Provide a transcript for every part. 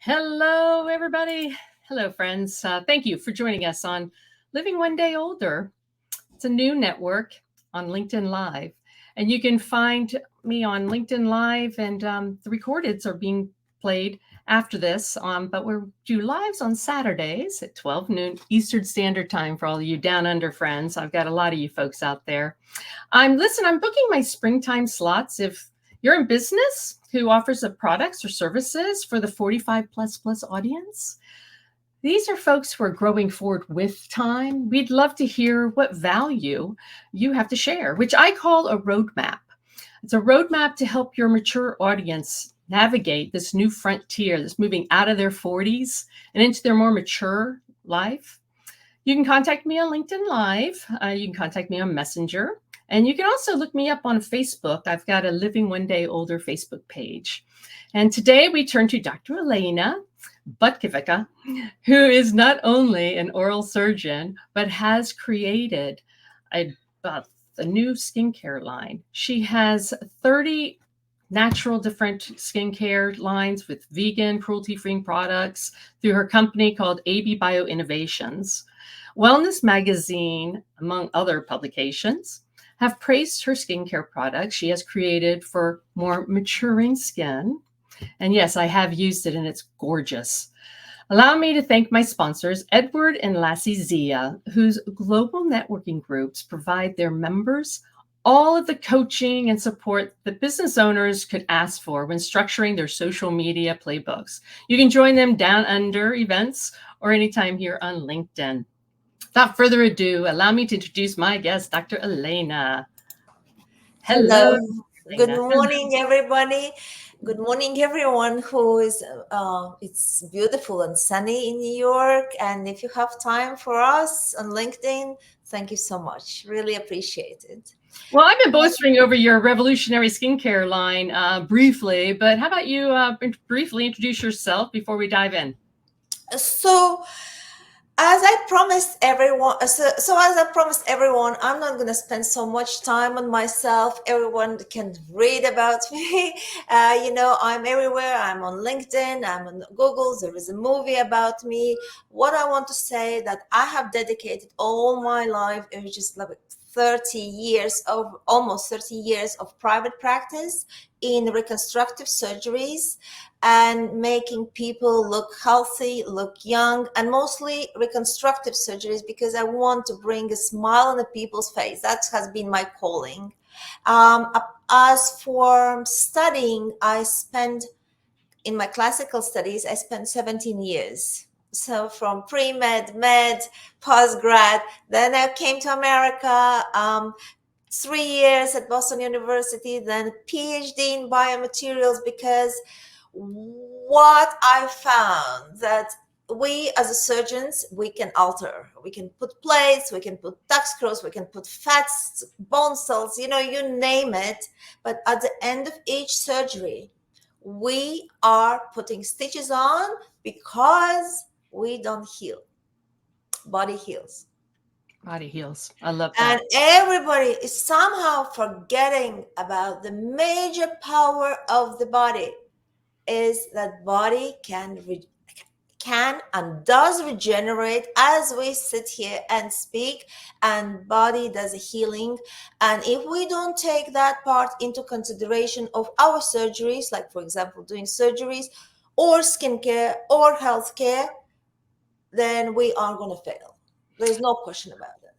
Hello, everybody. Hello, friends. Thank you for joining us on Living One Day Older. It's a new network on LinkedIn Live. And you can find me on LinkedIn Live, and the recordeds are being played after this. But we do lives on Saturdays at 12 noon Eastern Standard Time for all of you down under friends. I've got a lot of you folks out there. I'm booking my springtime slots. If you're in business who offers products or services for the 45 plus audience, these are folks who are growing forward with time. We'd love to hear what value you have to share, which I call a roadmap. It's a roadmap to help your mature audience navigate this new frontier that's moving out of their 40s and into their more mature life. You can contact me on LinkedIn Live. You can contact me on Messenger. And you can also look me up on Facebook. I've got a Living One Day Older Facebook page. And today we turn to Dr. Alena Butkevica, who is not only an oral surgeon, but has created a new skincare line. She has 30 natural different skincare lines with vegan, cruelty-free products through her company called AB Bio Innovations. Wellness Magazine, among other publications, have praised her skincare products she has created for more maturing skin. And yes, I have used it and it's gorgeous. Allow me to thank my sponsors, Edward and Lassie Zia, whose global networking groups provide their members all of the coaching and support that business owners could ask for when structuring their social media playbooks. You can join them down under events or anytime here on LinkedIn. Without further ado, allow me to introduce my guest, Dr. Alena. Hello. Hello. Good morning, everybody. Good morning, everyone who is, it's beautiful and sunny in New York. And if you have time for us on LinkedIn, thank you so much. Really appreciate it. Well, I've been boasting over your revolutionary skincare line briefly, but how about you briefly introduce yourself before we dive in? So, as I promised everyone, I'm not going to spend so much time on myself. Everyone can read about me. I'm everywhere. I'm on LinkedIn. I'm on Google. There is a movie about me. What I want to say that I have dedicated all my life, which is like almost 30 years of private practice in reconstructive surgeries and making people look healthy, look young, and mostly reconstructive surgeries because I want to bring a smile on the people's face. That has been my calling. As for studying, in my classical studies, I spent 17 years. So from pre-med, med, post-grad, then I came to America, 3 years at Boston University, then PhD in biomaterials, because what I found that we as surgeons, we can alter. We can put plates, we can put tuck screws, we can put fats, bone cells, you name it. But at the end of each surgery, we are putting stitches on because we don't heal. Body heals. Body heals. I love that. And everybody is somehow forgetting about the major power of the body is that body can and does regenerate as we sit here and speak, and body does a healing. And if we don't take that part into consideration of our surgeries, like for example doing surgeries or skincare or healthcare, then we are going to fail. There's no question about it.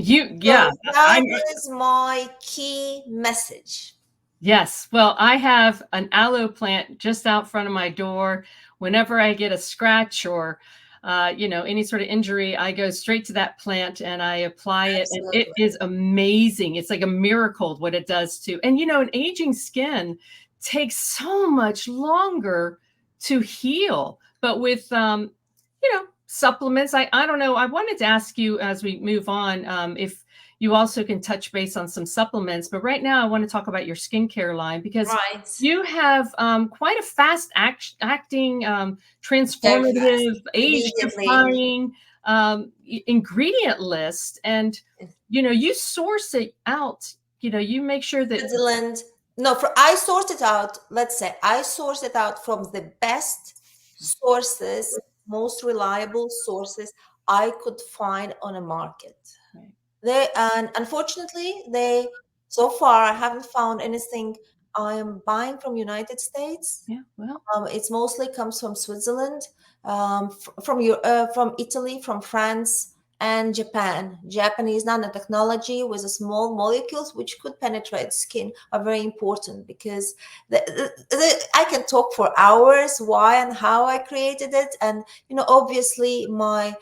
So that is my key message. Yes. Well, I have an aloe plant just out front of my door. Whenever I get a scratch or, any sort of injury, I go straight to that plant and I apply it. Absolutely. And it is amazing. It's like a miracle what it does too. And, an aging skin takes so much longer to heal. But with, supplements, I don't know. I wanted to ask you as we move on, if you also can touch base on some supplements. But right now, I want to talk about your skincare line because you have quite a fast acting, transformative, age-defying ingredient list. And, you source it out. You make sure that... Switzerland. No, I source it out. Let's say I source it out from the best sources, most reliable sources I could find on a market. Right. And unfortunately, so far I haven't found anything I am buying from United States. Yeah. Well, It's mostly comes from Switzerland, from Italy, from France, and Japan. Japanese nanotechnology with the small molecules which could penetrate skin are very important because I can talk for hours why and how I created it, and obviously my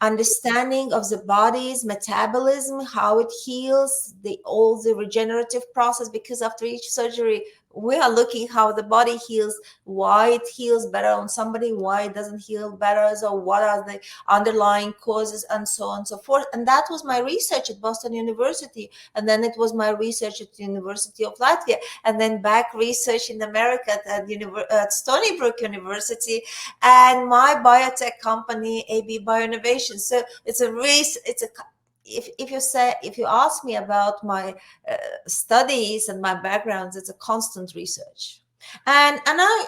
understanding of the body's metabolism, how it heals, all the regenerative process, because after each surgery we are looking how the body heals, why it heals better on somebody, why it doesn't heal better, so what are the underlying causes, and so on and so forth. And that was my research at Boston University, and then it was my research at the University of Latvia, and then back research in America at Stony Brook University, and my biotech company AB Bioinnovation. So if you ask me about my studies and my backgrounds, it's a constant research. And I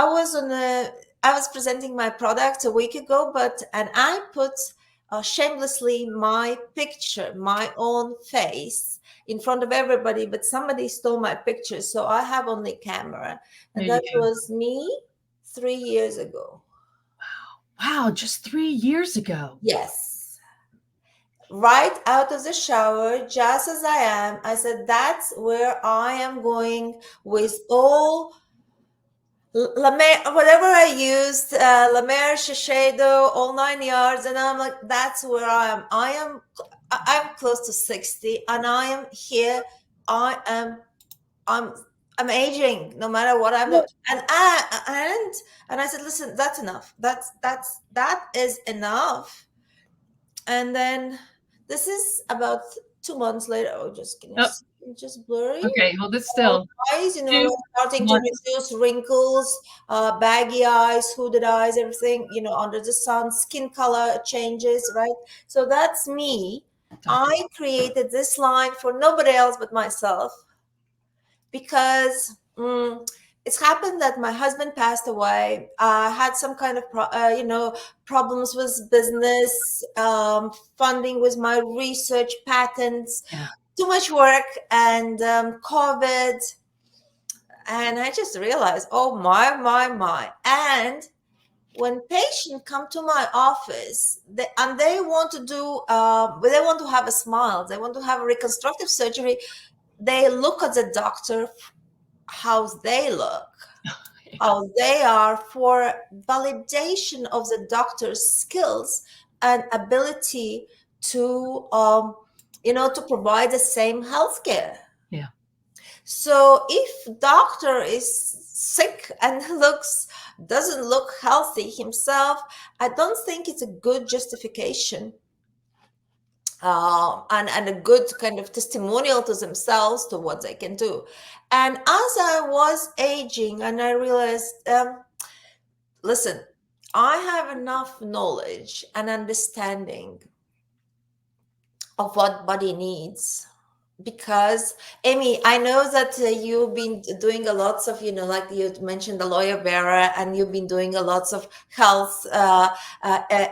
was presenting my product a week ago, and I put shamelessly my picture, my own face in front of everybody, but somebody stole my picture, so I have only camera, and there you that go. was me 3 years ago. Wow, just 3 years ago. Yes. Right out of the shower, just as I am, I said, that's where I am going with all La Mer, whatever I used, La Mer, Shiseido, all 9 yards, and I'm like, that's where I am. I'm close to 60, and I am here. I am, I'm, I'm aging, no matter what I'm doing. And I said, listen, that's enough. That is enough. And then this is about 2 months later. Oh, just can you Oh, see? It's just blurry. okay. Well, that's still Eyes, two starting to months. reduce wrinkles, baggy eyes, hooded eyes, everything, under the sun, skin color changes, right? So that's me. Dr. I created this line for nobody else but myself because it's happened that my husband passed away. I had some kind of problems with business, funding with my research, patents, Yeah. too much work, and COVID. And I just realized, oh my. And when patients come to my office, they want to they want to have a smile, they want to have a reconstructive surgery, they look at the doctor, how they look, how they are, for validation of the doctor's skills and ability to to provide the same healthcare. Yeah. So if doctor is sick and doesn't look healthy himself, I don't think it's a good justification, and a good kind of testimonial to themselves to what they can do. And as I was aging, and I realized, listen, I have enough knowledge and understanding of what body needs. Because Amy, I know that you've been doing a lots of, like you mentioned, aloe vera, and you've been doing a lots of health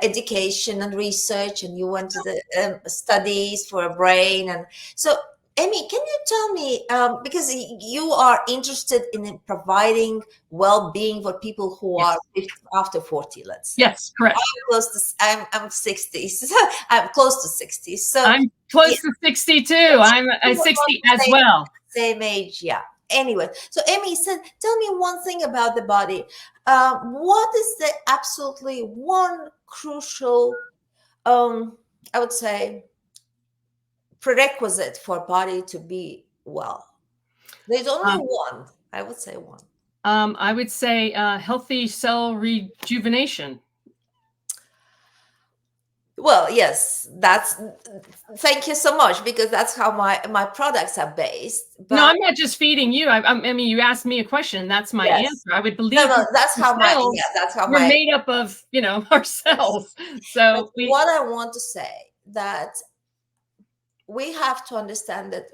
education and research, and you went to the studies for a brain. And so, Amy, can you tell me, because you are interested in providing well-being for people who Yes. are after 40, let's say. Yes. Correct. I'm 60, so I'm close to 60. So I'm close to 60 too. I'm 60 as well. same age, yeah. Anyway, so Amy said, tell me one thing about the body. What is the absolutely one crucial, I would say, prerequisite for body to be well? There's only one. I would say one. I would say healthy cell rejuvenation. Well, yes, thank you so much, because that's how my products are based. But No, I'm not just feeding you. I mean, you asked me a question. That's my yes. answer. I would believe That's how we're made up of, our cells. So what I want to say, that we have to understand that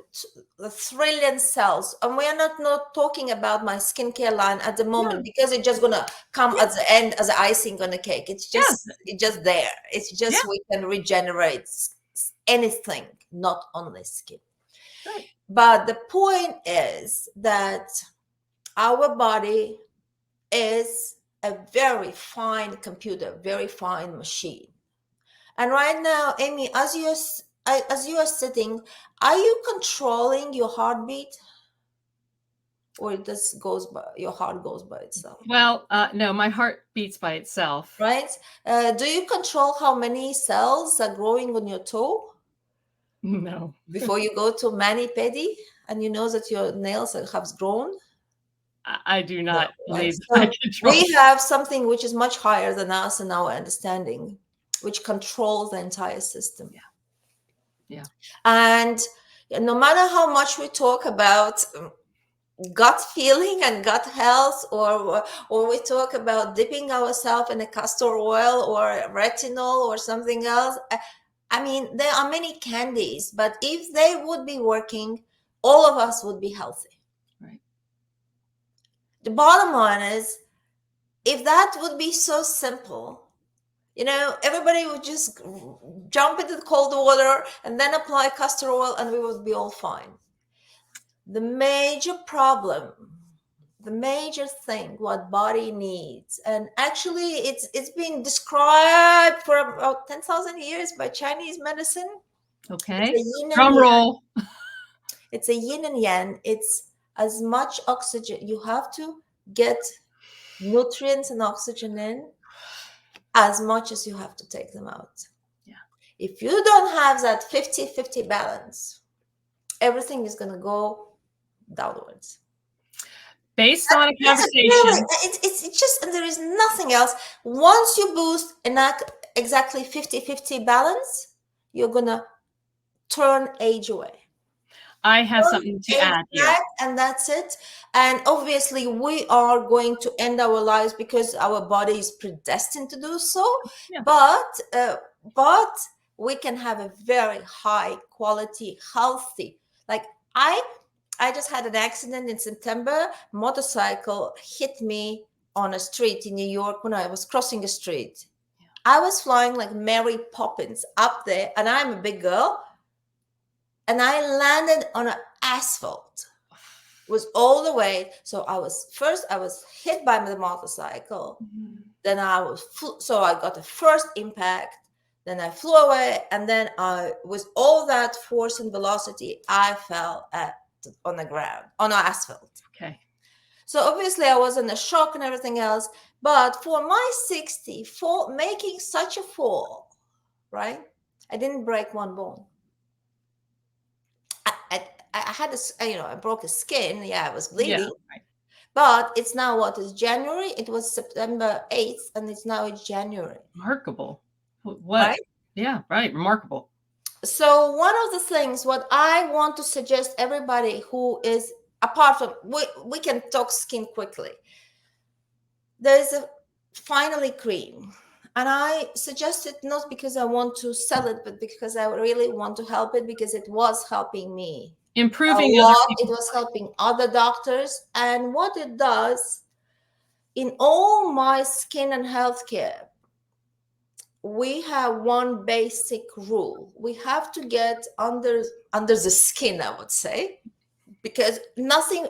the trillion cells, and we are not talking about my skincare line at the moment, Yeah. because it's just gonna come Yeah. at the end as icing on the cake. It's just there. It's Yeah. just we can regenerate anything, not only skin. Right. But the point is that our body is a very fine computer, very fine machine. And right now, Amy, as you are sitting, are you controlling your heartbeat, or it just goes by, your heart goes by itself? Well, no, my heart beats by itself. Right? Do you control how many cells are growing on your toe No. before you go to mani pedi, and you know that your nails have grown? I do No, not right? believe I So control. we have something which is much higher than us in our understanding, which controls the entire system. Yeah. Yeah. And no matter how much we talk about gut feeling and gut health, or we talk about dipping ourselves in a castor oil or retinol or something else, I mean, there are many candies, but if they would be working, all of us would be healthy. Right. The bottom line is, if that would be so simple, everybody would just jump into the cold water and then apply castor oil, and we would be all fine. The major problem, the major thing what body needs, and actually it's been described for about 10,000 years by Chinese medicine. Okay. It's a yin and Drum yang. roll. It's a yin and yang. It's as much oxygen. You have to get nutrients and oxygen in as much as you have to take them out. Yeah. If you don't have that 50-50 balance, everything is going to go downwards. Based on a conversation. Really, it's just, and there is nothing else. Once you boost exactly 50-50 balance, you're going to turn age away. I have something to add here. And that's it. And obviously, we are going to end our lives because our body is predestined to do so. Yeah. But we can have a very high quality, healthy. Like I just had an accident in September. Motorcycle hit me on a street in New York when I was crossing a street. Yeah. I was flying like Mary Poppins up there, and I'm a big girl. And I landed on an asphalt. It was all the way. So I was hit by the motorcycle. Mm-hmm. Then I got the first impact. Then I flew away, and then with all that force and velocity, I fell on the ground, on asphalt. Okay. So obviously I was in a shock and everything else. But for my 60, for making such a fall, right? I didn't break one bone. I had I broke a skin. Yeah, I was bleeding. Yeah, right. But it's now it's January. It was September 8th, and it's January. Remarkable. What? Right? Yeah, right. Remarkable. So one of the things what I want to suggest everybody who is, apart from, we can talk skin quickly. There's a Finally cream. And I suggest it not because I want to sell it, but because I really want to help it, because it was helping me. Improving a lot. It was helping other doctors. And what it does, in all my skin and healthcare, we have one basic rule. We have to get under the skin, I would say, because nothing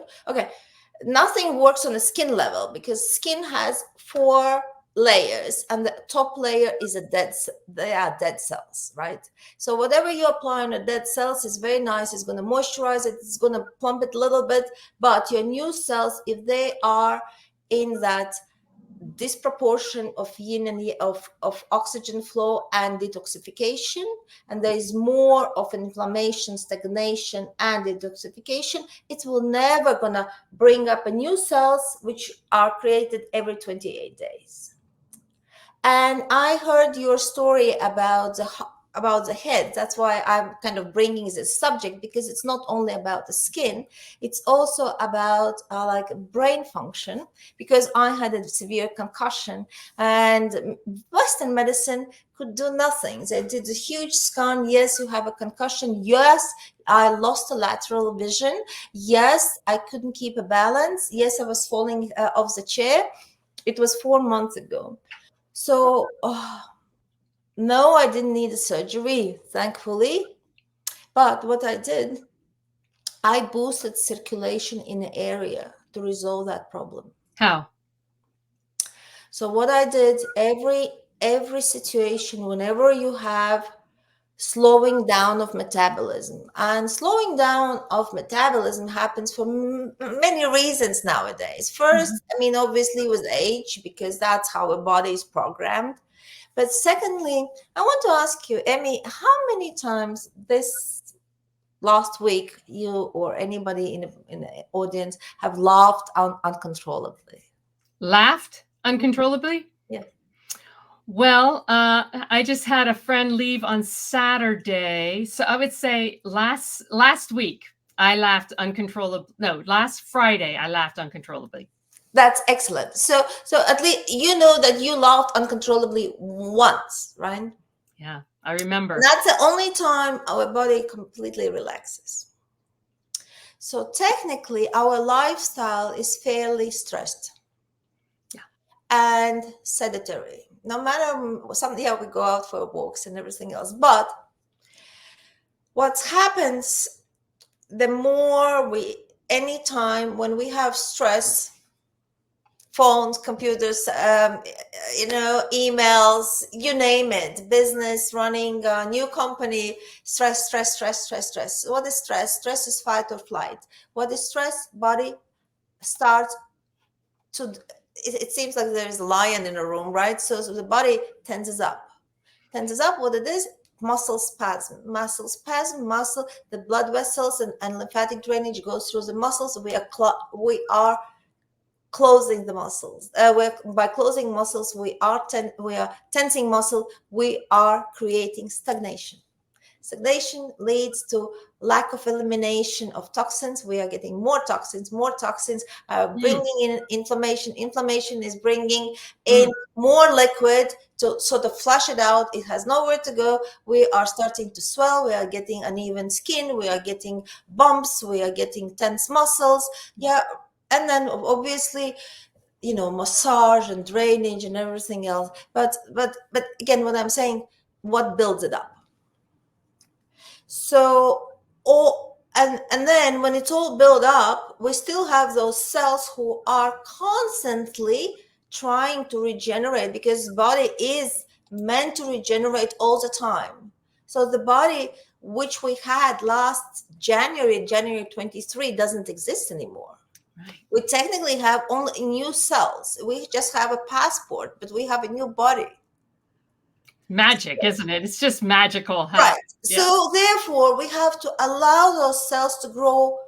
works on a skin level, because skin has 4 layers, and the top layer is they are dead cells, right? So whatever you apply on the dead cells is very nice. It's going to moisturize it, it's going to plump it a little bit, but your new cells, if they are in that disproportion of yin and of oxygen flow and detoxification, and there is more of inflammation, stagnation, and detoxification, it will never gonna bring up a new cells which are created every 28 days. And I heard your story about about the head. That's why I'm kind of bringing this subject, because it's not only about the skin, it's also about like brain function, because I had a severe concussion and Western medicine could do nothing. They did a huge scan. Yes, you have a concussion. Yes, I lost a lateral vision. Yes, I couldn't keep a balance. Yes, I was falling off the chair. It was 4 months ago. So, no, I didn't need a surgery, thankfully. But what I did, I boosted circulation in the area to resolve that problem. How? So what I did, every situation, whenever you have slowing down of metabolism, and slowing down of metabolism happens for many reasons nowadays. First, I mean, obviously with age, because that's how a body is programmed. But secondly, I want to ask you, Emmy, how many times this last week you or anybody in the audience have laughed uncontrollably? Laughed uncontrollably? Yeah. Well, I just had a friend leave on Saturday, so I would say last week I laughed uncontrollably. No, last Friday I laughed uncontrollably. That's excellent. So at least you know that you laughed uncontrollably once, right? Yeah, I remember. And that's the only time our body completely relaxes. So technically, our lifestyle is fairly stressed. Yeah. And sedentary. No matter yeah, we go out for walks and everything else. But what happens, the more anytime when we have stress, phones, computers, emails, you name it, business, running a new company, stress, stress, stress, stress, stress. What is stress? Stress is fight or flight. What is stress? Body starts to, it seems like there is a lion in a room, right? So the body tenses up. Tenses up, what it is? Muscle spasm, the blood vessels and lymphatic drainage goes through the muscles. We are closing the muscles. By closing muscles, we are tensing muscle. We are creating stagnation. Stagnation leads to lack of elimination of toxins. We are getting more toxins, bringing in inflammation. Inflammation is bringing in more liquid to sort of flush it out. It has nowhere to go. We are starting to swell. We are getting uneven skin. We are getting bumps. We are getting tense muscles. Yeah. And then obviously, massage and drainage and everything else. But again, what I'm saying, what builds it up? So, and then when it's all built up, we still have those cells who are constantly trying to regenerate, because the body is meant to regenerate all the time. So the body which we had last January 23, doesn't exist anymore. Right. We technically have only new cells. We just have a passport, but we have a new body. Magic, isn't it? It's just magical. Right. Yeah. So therefore, we have to allow those cells to grow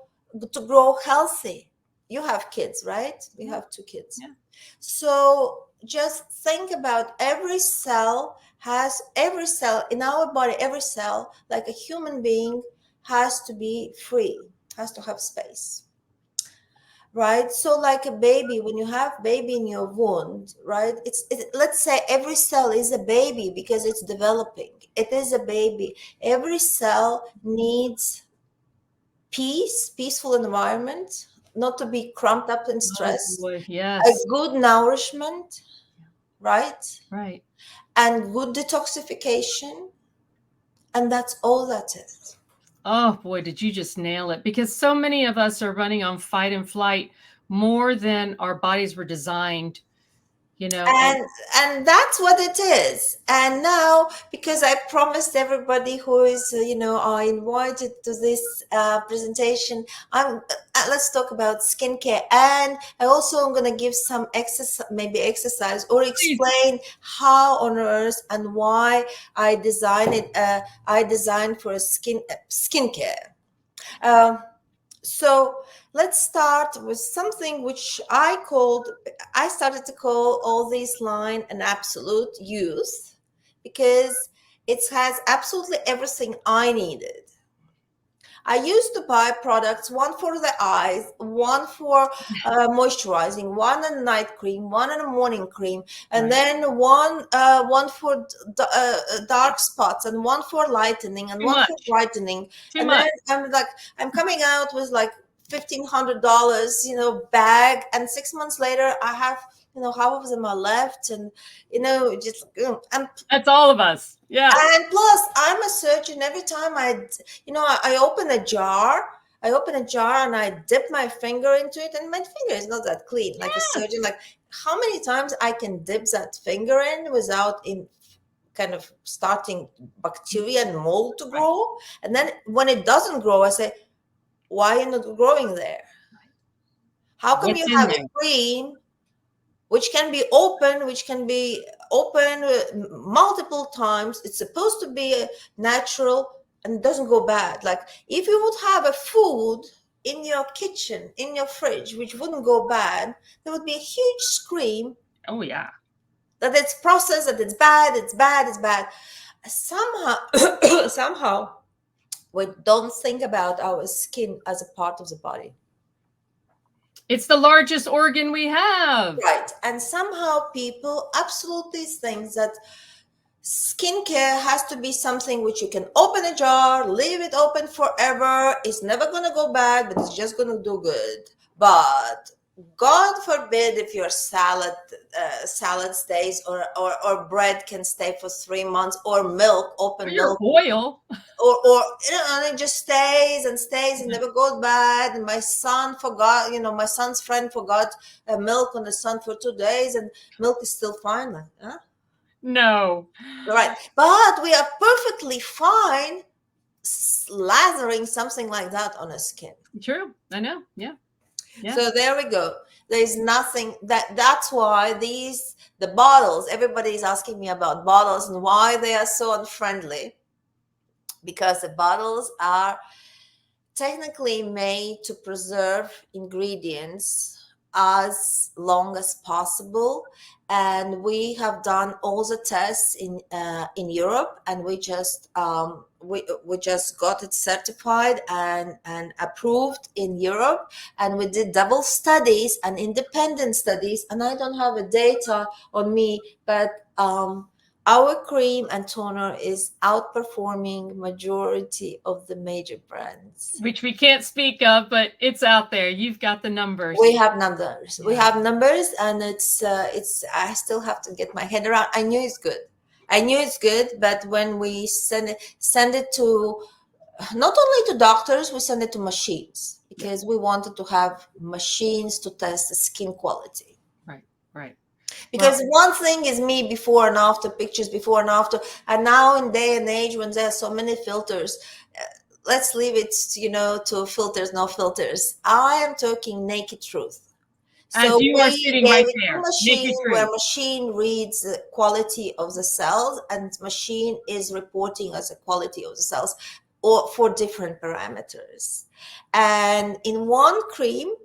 healthy. You have kids, right? You have 2 kids. Yeah. So just think about every cell in our body, every cell, like a human being, has to be free, has to have space. Right? So like a baby, when you have baby in your wound, right? Let's say every cell is a baby because it's developing. It is a baby. Every cell needs peaceful environment, not to be cramped up in stress. Oh, yes. A good nourishment, right? Right. And good detoxification. And that's all that is. Oh boy, did you just nail it? Because so many of us are running on fight and flight more than our bodies were designed, and that's what it is. And now, because I promised everybody who is are invited to this presentation, let's talk about skincare, and I also am going to give some exercise or explain how on earth and why I designed for a skincare. So let's start with something which I started to call all these line an absolute youth, because It has absolutely everything I needed. I used to buy products, one for the eyes, one for moisturizing, one a night cream, one a morning cream, and Right. then one for dark spots, and one for lightening, and Too one for much. brightening. Too And then much. I'm coming out with like $1,500, bag, and 6 months later I have half of them are left, and just That's all of us. Yeah. and plus, I'm a surgeon. Every time I open a jar, and I dip my finger into it, and my finger is not that clean. Like a surgeon, like how many times I can dip that finger in without in kind of starting bacteria and mold to Right. grow, and then when it doesn't grow, I say, why are you not growing there? How come you What's in have a there? cream which can be open, multiple times. It's supposed to be natural and doesn't go bad. Like if you would have a food in your kitchen, in your fridge, which wouldn't go bad, there would be a huge scream Oh, yeah. that it's processed, that it's bad, it's bad, it's bad. Somehow, somehow, we don't think about our skin as a part of the body. It's the largest organ we have. Right. And somehow people absolutely think that skincare has to be something which you can open a jar, leave it open forever. It's never going to go bad, but it's just going to do good. But God forbid if your salad stays, or bread can stay for 3 months, or milk, Or open your milk, oil. or and it just stays and stays and never goes bad. And my son's friend forgot milk on the sun for 2 days, and milk is still fine. Like, huh? No. Right. But we are perfectly fine lathering something like that on a skin. True. I know. Yeah. Yeah. So there we go. There's nothing that's why the bottles, everybody is asking me about bottles and why they are so unfriendly, because the bottles are technically made to preserve ingredients as long as possible, and we have done all the tests in Europe, and we just got it certified and approved in Europe, and we did double studies and independent studies, and I don't have the data on me, but our cream and toner is outperforming majority of the major brands. Which we can't speak of, but it's out there. You've got the numbers. We have numbers. Yeah. We have numbers, and it's. I still have to get my head around. I knew it's good, but when we send it to, not only to doctors, we send it to machines, because we wanted to have machines to test the skin quality. Right. Because one thing is me before and after, pictures before and after, and now in day and age when there are so many filters, let's leave it, to filters, no filters. I am talking naked truth. As So you are we sitting gave right it to there, a naked machine, truth. where machine reads the quality of the cells, and machine is reporting as the quality of the cells, or for different parameters. And in one cream,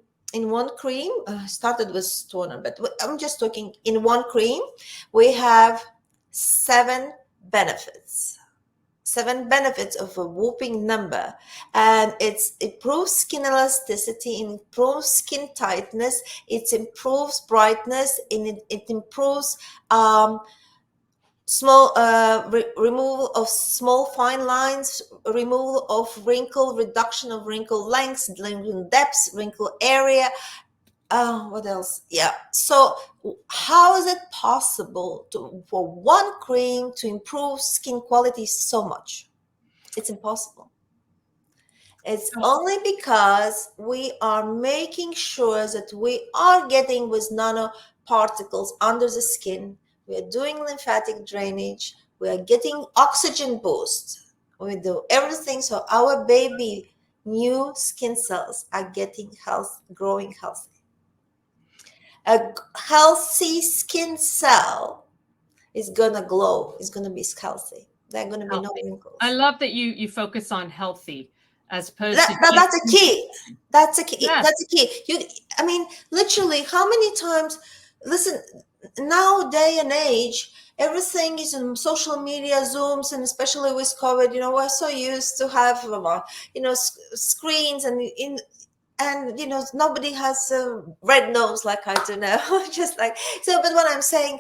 started with toner, but I'm just talking in one cream, we have 7 benefits of a whooping number, and it improves skin elasticity, improves skin tightness, it improves brightness, and it improves small removal of small fine lines, removal of wrinkle, reduction of wrinkle lengths, wrinkle depths, wrinkle area. What else? Yeah. So how is it possible for one cream to improve skin quality so much? It's impossible. It's only because we are making sure that we are getting with nanoparticles under the skin. We are doing lymphatic drainage. We are getting oxygen boost. We do everything so our baby new skin cells are getting growing healthy. A healthy skin cell is gonna glow. It's gonna be healthy. There are gonna be no wrinkles. I love that you focus on healthy as opposed to that's a key. That's a key. Yes. That's a key. Literally, how many times? Listen, now day and age, everything is on social media, Zooms, and especially with COVID, we're so used to have, screens and nobody has a red nose like I do now. Just like so. But what I'm saying,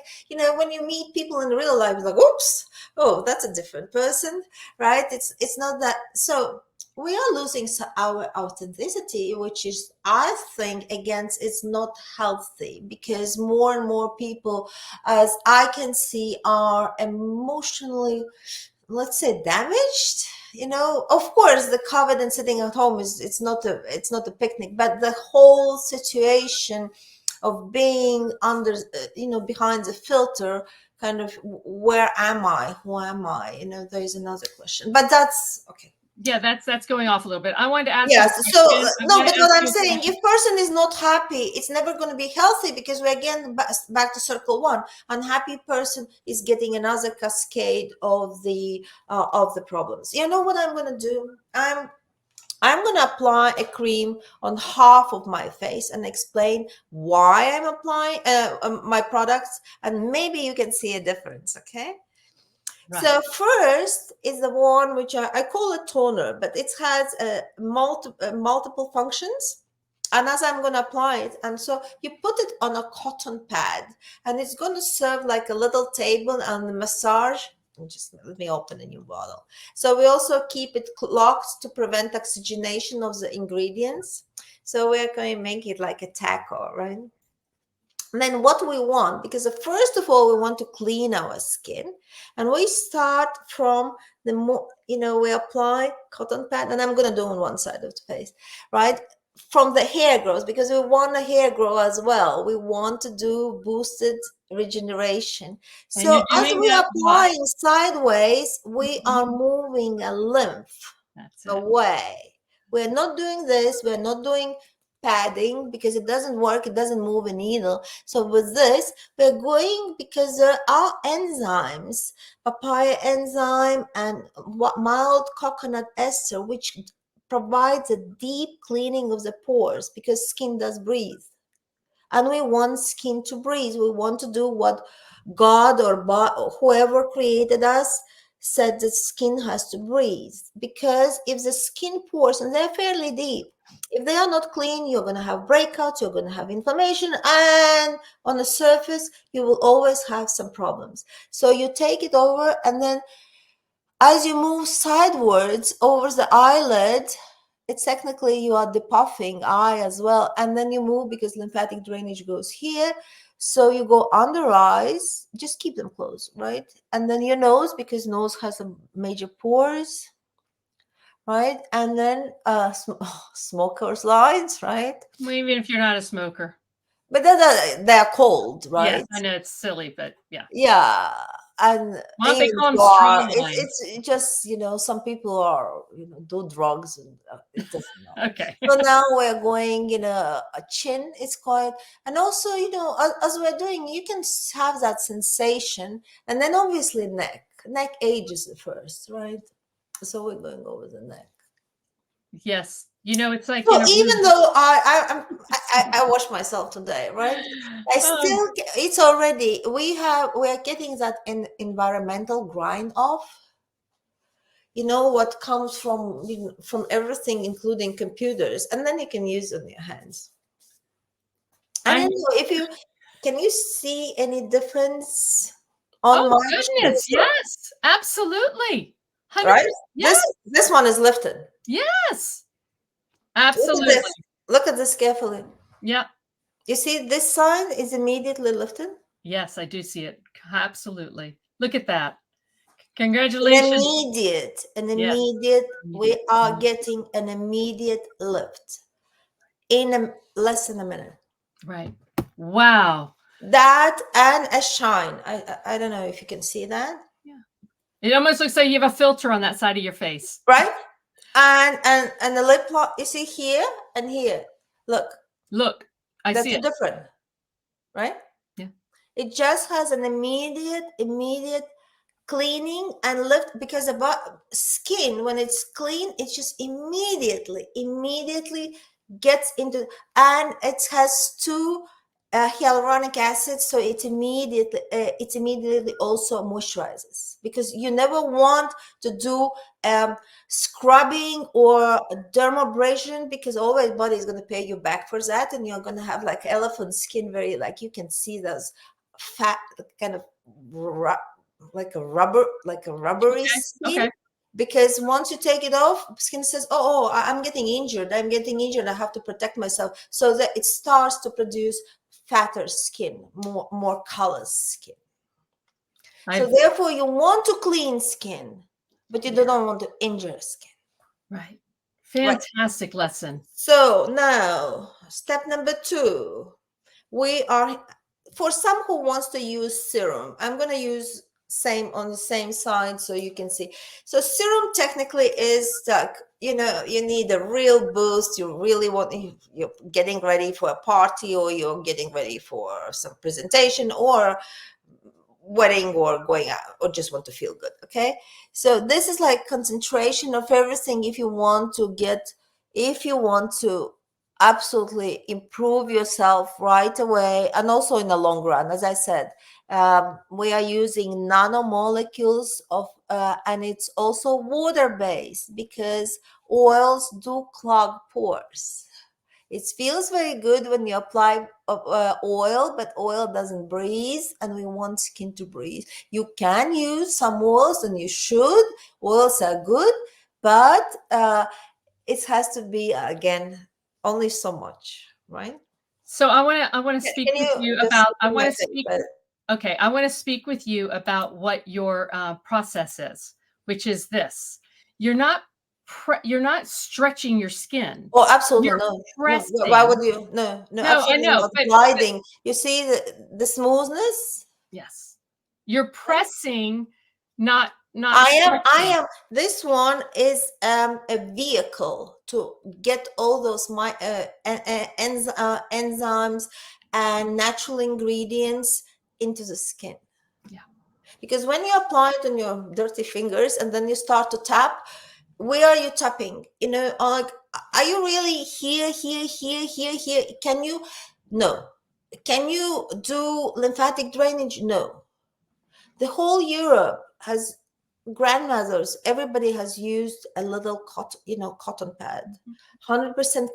when you meet people in real life, it's like, oops, oh, that's a different person, right? It's not that. So we are losing our authenticity, which is, I think, against, it's not healthy, because more and more people, as I can see, are emotionally, let's say, damaged. Of course, the COVID and sitting at home it's not a picnic, but the whole situation of being under, behind the filter, kind of, where am I, who am I, there's another question, but that's okay. Yeah, that's going off a little bit. I wanted to ask Yes. you a So question. I no, want but to what ask I'm you a saying, question. if person is not happy, it's never going to be healthy, because we're again back to circle one. Unhappy person is getting another cascade of the problems. You know what I'm going to do? I'm going to apply a cream on half of my face and explain why I'm applying my products, and maybe you can see a difference. Okay. Right. So first is the one which I call a toner, but it has multiple functions. And as I'm going to apply it, and so you put it on a cotton pad, and it's going to serve like a little table and the massage. And just let me open a new bottle. So we also keep it locked to prevent oxygenation of the ingredients. So we're going to make it like a taco, right? And then what we want, because first of all, we want to clean our skin, and we start from we apply cotton pad, and I'm going to do on one side of the face, right? From the hair growth, because we want a hair grow as well. We want to do boosted regeneration. And you're So as doing we that are why? applying sideways, we Mhm. are moving a lymph That's it. away. We're not doing this. We're not doing padding, because it doesn't work. It doesn't move a needle. So with this, we're going, because there are enzymes, papaya enzyme and mild coconut ester, which provides a deep cleaning of the pores, because skin does breathe. And we want skin to breathe. We want to do what God or whoever created us said the skin has to breathe. Because if the skin pores, and they're fairly deep, if they are not clean, you're going to have breakouts, you're going to have inflammation, and on the surface, you will always have some problems. So you take it over, and then as you move sidewards over the eyelid, it's technically you are depuffing eye as well. And then you move, because lymphatic drainage goes here. So you go under eyes, just keep them closed, right? And then your nose, because nose has some major pores, right? And then smoker's lines, right? Well, even if you're not a smoker. But they're cold, Yes, right? I know it's silly, but yeah. Yeah. And Well, they even call if them you are, strong lines. it's just, some people are, do drugs, and it doesn't matter. Okay. So now we're going in a chin, it's quite, and also, as we're doing, you can have that sensation, and then obviously neck ages first, right? So we're going over the neck. Yes. It's like So in a even room. though I wash myself today, right? It's already, we're getting that environmental grind off. What comes from everything, including computers, and then you can use it on your hands. I I don't know if can you see any difference Oh on my goodness, yes, absolutely. 100%. right? Yes, This one is lifted. yes. Look at Absolutely. this. Look at this carefully. Yeah. You see, this side is immediately lifted. Yes, I do see it. Absolutely. Look at that. An Congratulations. immediate, Yes. we Immediate. are getting an immediate lift in less than a minute. Right. Wow. That and a shine. I don't know if you can see that. Yeah. It almost looks like you have a filter on that side of your face. Right? And the lip lock, you see here and here. Look. Look, I That's see it. different. Right? Yeah. It just has an immediate cleaning and lift, because about skin, when it's clean, it just immediately gets into, and it has two hyaluronic acid, so it immediately also moisturizes, because you never want to do scrubbing or dermabrasion, because always body is going to pay you back for that, and you're going to have like elephant skin, very like you can see those fat kind of like a rubbery Okay. skin. Okay. Because once you take it off, skin says, oh, I'm getting injured, I have to protect myself, so that it starts to produce fatter skin, more callous skin. So I've therefore you want to clean skin, but you yeah, don't want to injure skin. right. Right. Fantastic lesson. So now step number 2, we are, for some who wants to use serum, I'm going to use same on the same side so you can see. So serum technically is like, you know, you need a real boost. You really want, you're getting ready for a party, or you're getting ready for some presentation or wedding, or going out, or just want to feel good. Okay, so this is like concentration of everything. If you want to absolutely improve yourself right away, and also in the long run, as I said, we are using nanomolecules of and it's also water based, because oils do clog pores. It feels very good when you apply oil, but oil doesn't breathe, and we want skin to breathe. You can use some oils, and you should. Oils are good, but it has to be, again, only so much, right? So I want to speak Can with you you just about look I in my want to face? speak okay, I want to speak with you about what your process is, which is this. You're not you're not stretching your skin. Oh, absolutely You're no. No, why would pressing. you? No, no, No, I absolutely know, not. but Gliding. You see the smoothness? yes. You're Right? pressing, not I stretching. am. This one is a vehicle to get all those enzymes and natural ingredients into the skin. Yeah. Because when you apply it on your dirty fingers and then you start to tap, where are you tapping? You know, like, are you really here, here, here, here, here? Can you? No. Can you do lymphatic drainage? No. The whole Europe has grandmothers, everybody has used a little cotton, cotton pad, 100%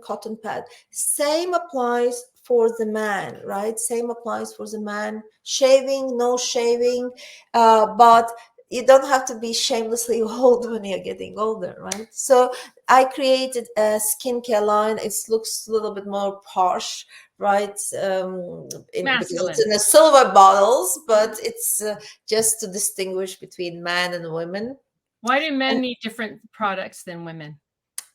cotton pad. Same applies for the man, right? Same applies for the man. Shaving, no shaving, but you don't have to be shamelessly old when you're getting older, right? So I created a skincare line. It looks a little bit more posh, right? Because it's Masculine. in the silver bottles, but it's just to distinguish between man and women. Why do men And need different products than women?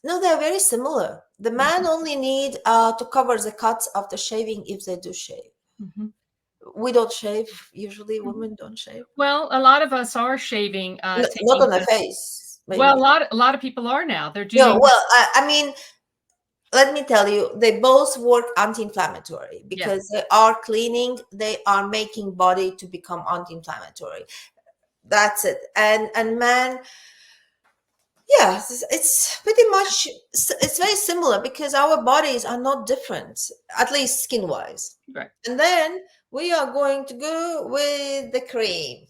no, they're very similar. The man only need to cover the cuts after shaving, if they do shave. Mhm. We don't shave. Usually Mhm. women don't shave. Well, a lot of us are shaving, Not taking on the the face, well, maybe. a lot of people are now. They're No, doing well, I mean, let me tell you, they both work anti-inflammatory, yes. because they are cleaning, they are making body to become anti-inflammatory. That's it. And man, yeah, it's pretty much, it's very similar, because our bodies are not different, at least skin wise. Right. And then we are going to go with the cream.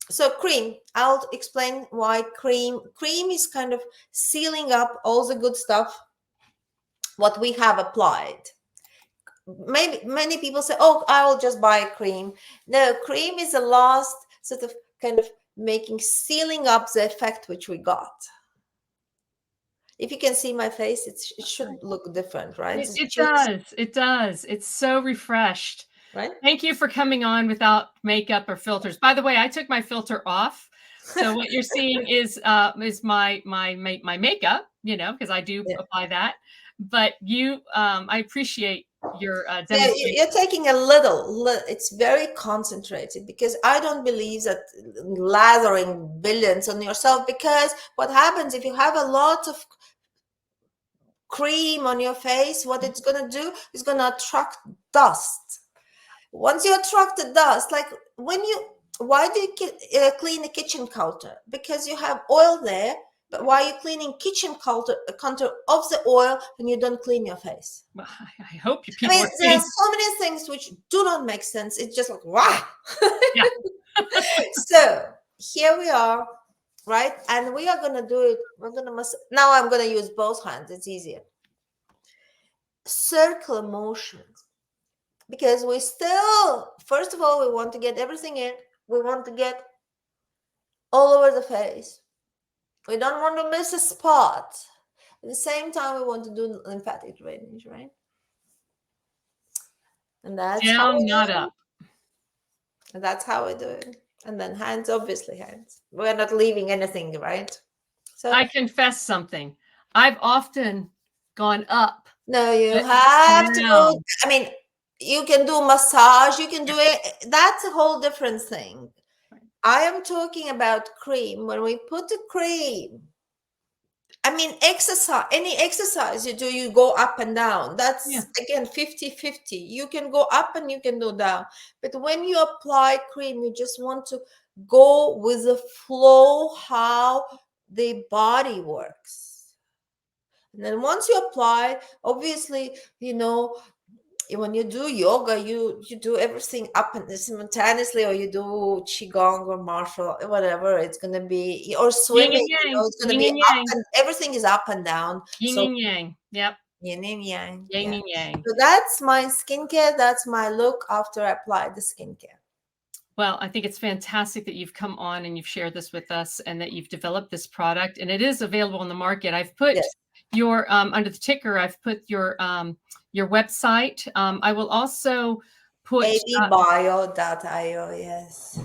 So cream, I'll explain why cream is kind of sealing up all the good stuff what we have applied. Maybe many people say, oh, I will just buy a cream. No, cream is the last sort of kind of making, sealing up the effect which we got. If you can see my face, it should look different, right? It, It's it just, does. It does. It's so refreshed. right? Thank you for coming on without makeup or filters. By the way, I took my filter off. So what you're seeing is my makeup, because I do Yeah. apply that. But I appreciate your Yeah, demonstration. you're taking a little, it's very concentrated, because I don't believe that lathering billions on yourself, because what happens if you have a lot of cream on your face, what it's going to do is going to attract dust. Once you attract the dust, like when you, why do you clean the kitchen counter? Because you have oil there, But why are you cleaning kitchen counter of the oil and you don't clean your face? Well, I hope I people mean, are there are cleaning. so many things which do not make sense. It's just like, wow. Yeah. So here we are, right? And we are going to do it. We're going to now I'm going to use both hands. It's easier. Circular motions. Because we still, first of all, we want to get everything in. We want to get all over the face. We don't want to miss a spot. At the same time, we want to do lymphatic drainage, right? And that's how Down, we not do it. up. And that's how we do it. And then hands, obviously hands. We're not leaving anything, right? So I confess something. I've often gone up. no, you but have to go. down. I mean, you can do massage, you can do it. That's a whole different thing. I am talking about cream. When we put the cream, I mean, exercise, any exercise you do, you go up and down. That's Yeah. again 50-50. You can go up and you can go down. But when you apply cream, you just want to go with the flow, how the body works. And then once you apply, obviously, when you do yoga, you do everything up and simultaneously, or you do qigong or martial, whatever it's gonna be, or Yin swimming. and yang. It's gonna Yin be and up, yang. and everything is up and down. Yin So and yang. Yep. yin and yang. Yin Yeah. and yang. So that's my skincare. That's my look after I apply the skincare. Well, I think it's fantastic that you've come on and you've shared this with us and that you've developed this product, and it is available on the market. I've put Yes. your under the ticker, I've put your website. I will also put abio.io. Yes.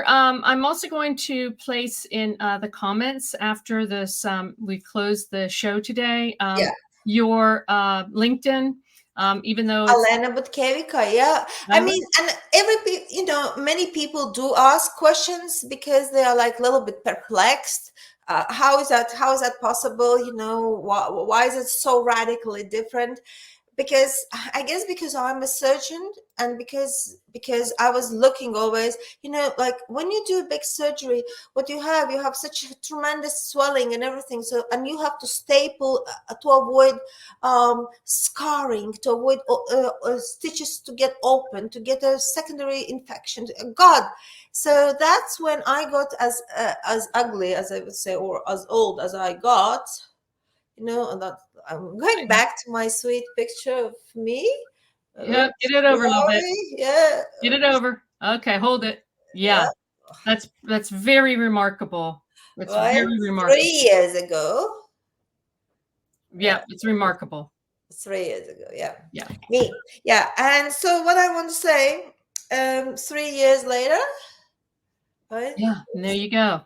I'm also going to place in the comments after this we close the show today, Yeah. your LinkedIn, even though it's Alena Butkevica, yeah. I mean, and many people do ask questions because they are like a little bit perplexed. How is that? How is that possible? Why is it so radically different? Because I guess because I'm a surgeon, and because I was looking always, like when you do a big surgery, what you have such a tremendous swelling and everything. So, and you have to staple to avoid scarring, to avoid stitches to get open, to get a secondary infection. God. So that's when I got as ugly as I would say, or as old as I got. And that I'm going back to my sweet picture of me. yeah, Oops, get it over a little bit. sorry. Yeah. Get it over. Okay, hold it. Yeah, that's very remarkable. It's Right. very remarkable. 3 years ago. Yeah, it's remarkable. 3 years ago. Yeah. Yeah. Me. Yeah. And so what I want to say, 3 years later, right? Yeah, and there you go.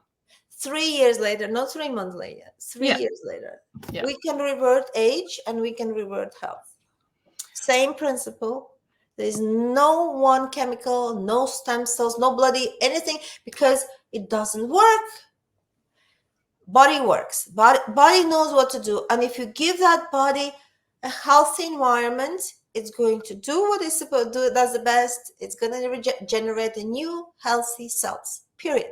3 years later, not 3 months later, three Yeah. years later, Yeah. we can revert age and we can revert health. Same principle. There is no one chemical, no stem cells, no bloody anything, because it doesn't work. Body works. Body knows what to do. And if you give that body a healthy environment, it's going to do what it's supposed to do. It does the best. It's going to generate a new healthy cells, period.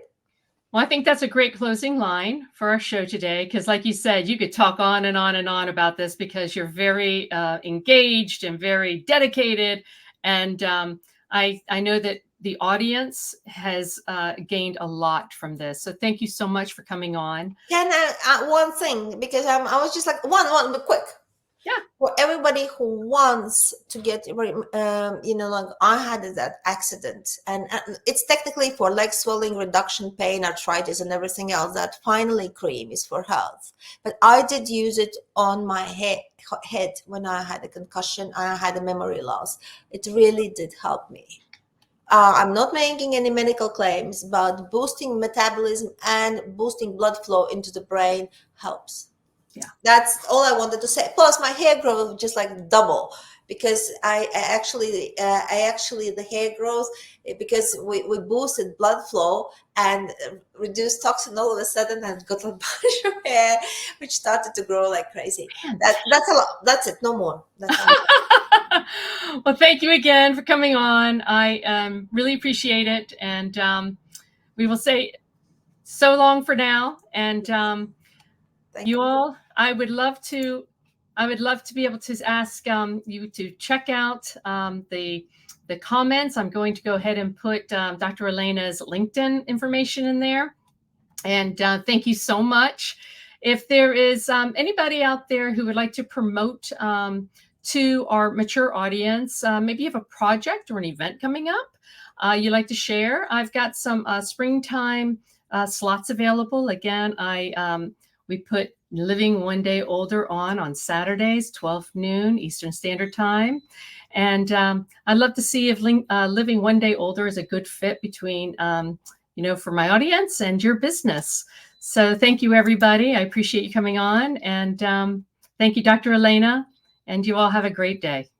Well, I think that's a great closing line for our show today, because like you said, you could talk on and on and on about this because you're very engaged and very dedicated. And I know that the audience has gained a lot from this. So thank you so much for coming on. Can I one thing, because I was just like one, but quick. Yeah. For everybody who wants to get, like I had that accident, and it's technically for leg swelling, reduction, pain, arthritis, and everything else. That finally cream is for health, but I did use it on my head when I had a concussion. I had a memory loss. It really did help me. I'm not making any medical claims, but boosting metabolism and boosting blood flow into the brain helps. Yeah, that's all I wanted to say. Plus, my hair grows just like double because I actually the hair growth because we boosted blood flow and reduced toxin. All of a sudden, I've got a bunch of hair which started to grow like crazy. That's a lot. That's it. No more. That's well, thank you again for coming on. I really appreciate it, and we will say so long for now. And Thank you all, I would love to be able to ask you to check out the comments. I'm going to go ahead and put Dr. Alena's LinkedIn information in there. And thank you so much. If there is anybody out there who would like to promote to our mature audience, maybe you have a project or an event coming up you'd like to share, I've got some springtime slots available. Again, we put Living One Day Older on Saturdays, 12 noon Eastern Standard Time. And I'd love to see if Living One Day Older is a good fit between, for my audience and your business. So thank you, everybody. I appreciate you coming on. And thank you, Dr. Alena. And you all have a great day.